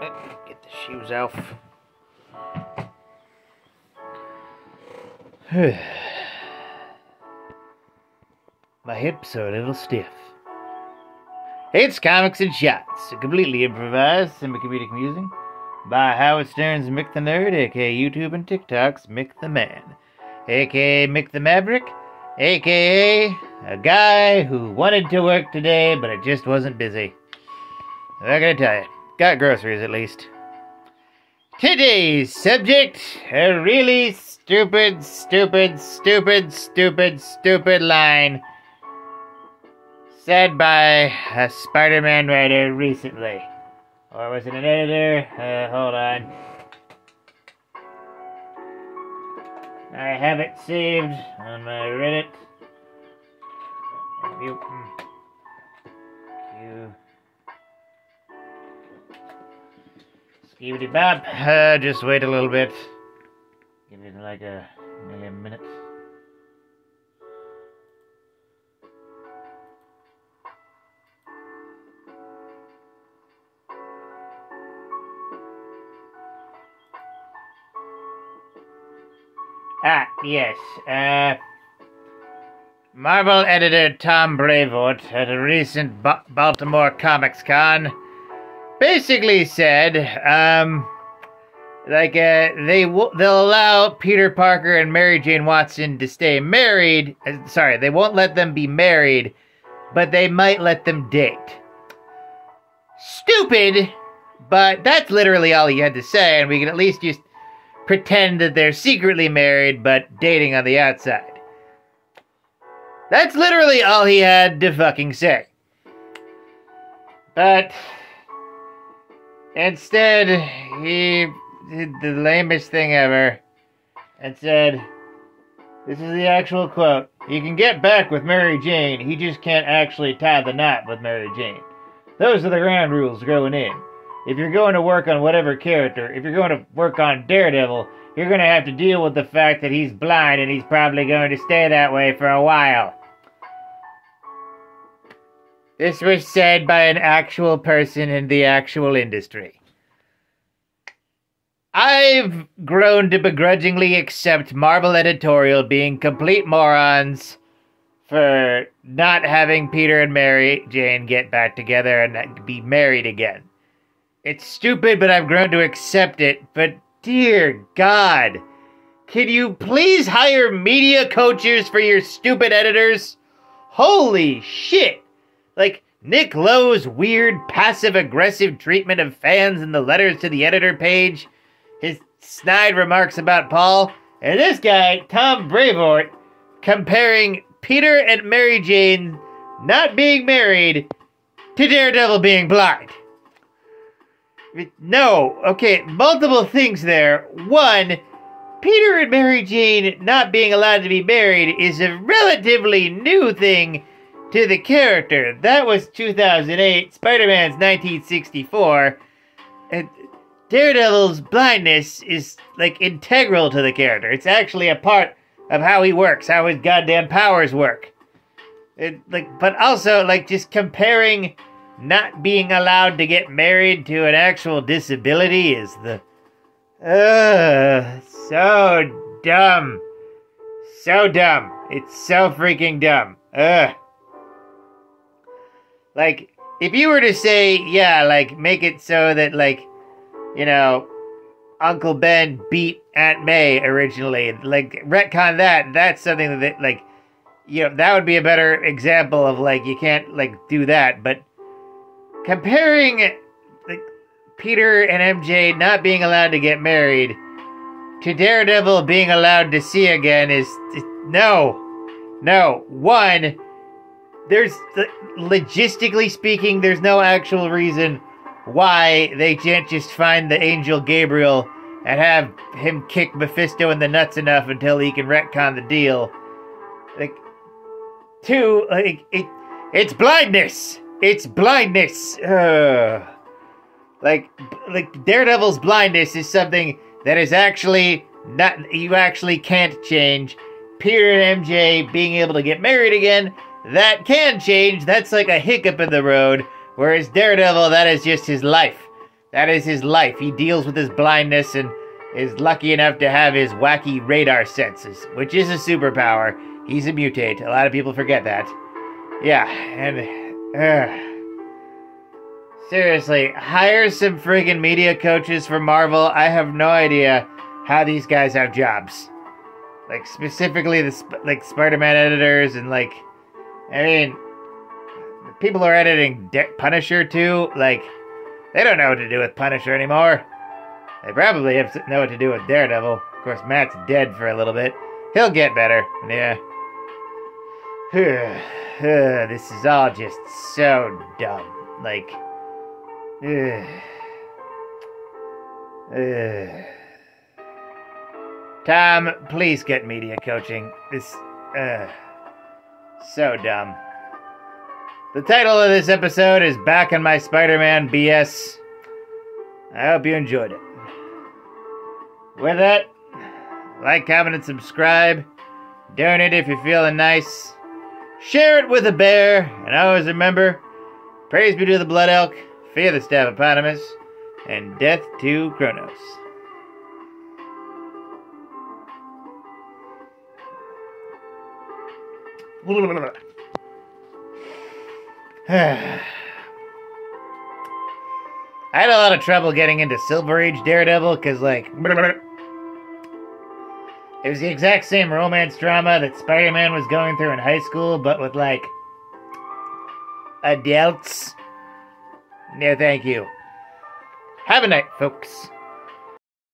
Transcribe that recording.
Get the shoes off. My hips are a little stiff. It's Comics and Shots, completely improvised, semi-comedic musing by Howard Stern's Mick the Nerd, aka YouTube and TikTok's Mick the Man, aka Mick the Maverick, aka a guy who wanted to work today, but it just wasn't busy. I'm gonna tell you, got groceries at least. Today's subject, a really stupid line said by a Spider-Man writer recently. Or was it an editor? Hold on. I have it saved on my Reddit. Skibidi bop. Just wait a little bit. Give it like maybe a minute. Yes. Marvel editor Tom Brevoort at a recent Baltimore Comics Con basically said, they'll allow Peter Parker and Mary Jane Watson to stay married. Sorry, they won't let them be married, but they might let them date. Stupid, but that's literally all he had to say, and we can at least just pretend that they're secretly married, but dating on the outside. That's literally all he had to fucking say. But instead, he did the lamest thing ever and said, this is the actual quote, "You can get back with Mary Jane, he just can't actually tie the knot with Mary Jane. Those are the ground rules going in. If you're going to work on whatever character, if you're going to work on Daredevil, you're going to have to deal with the fact that he's blind and he's probably going to stay that way for a while." This was said by an actual person in the actual industry. I've grown to begrudgingly accept Marvel editorial being complete morons for not having Peter and Mary Jane get back together and be married again. It's stupid, but I've grown to accept it. But dear God, can you please hire media coaches for your stupid editors? Holy shit! Like, Nick Lowe's weird passive-aggressive treatment of fans in the letters to the editor page, his snide remarks about Paul, and this guy, Tom Brevoort, comparing Peter and Mary Jane not being married to Daredevil being blind. No, okay, multiple things there. One, Peter and Mary Jane not being allowed to be married is a relatively new thing to the character. That was 2008, Spider-Man's 1964, and Daredevil's blindness is, like, integral to the character. It's actually a part of how he works, how his goddamn powers work. But also, just comparing not being allowed to get married to an actual disability is so dumb. So dumb. It's so freaking dumb. If you were to say, make it so that, Uncle Ben beat Aunt May originally, retcon that's something that, that would be a better example of, you can't, do that, but comparing Peter and MJ not being allowed to get married to Daredevil being allowed to see again is no. One, there's logistically speaking, there's no actual reason why they can't just find the angel Gabriel and have him kick Mephisto in the nuts enough until he can retcon the deal. Two, it's blindness. It's blindness. Daredevil's blindness is something that is actually not, you actually can't change. Peter and MJ being able to get married again, that can change. That's like a hiccup in the road. Whereas Daredevil, that is just his life. That is his life. He deals with his blindness and is lucky enough to have his wacky radar senses, which is a superpower. He's a mutate. A lot of people forget that. Yeah, and... seriously, hire some friggin' media coaches for Marvel. I have no idea how these guys have jobs. Like, specifically the Spider-Man editors and, like... I mean... the people who are editing Punisher, too, like... they don't know what to do with Punisher anymore. They probably know what to do with Daredevil. Of course, Matt's dead for a little bit. He'll get better. Yeah. This is all just so dumb. Like... Tom, please get media coaching. This... so dumb. The title of this episode is Back on My Spider-Man BS. I hope you enjoyed it. With that, like, comment, and subscribe. Donate if you're feeling nice. Share it with a bear. And always remember, praise be to the Blood Elk, fear the Staphopotamus, and death to Kronos. I had a lot of trouble getting into Silver Age Daredevil because, like, it was the exact same romance drama that Spider-Man was going through in high school, but with, like, adults. No, thank you. Have a night, folks.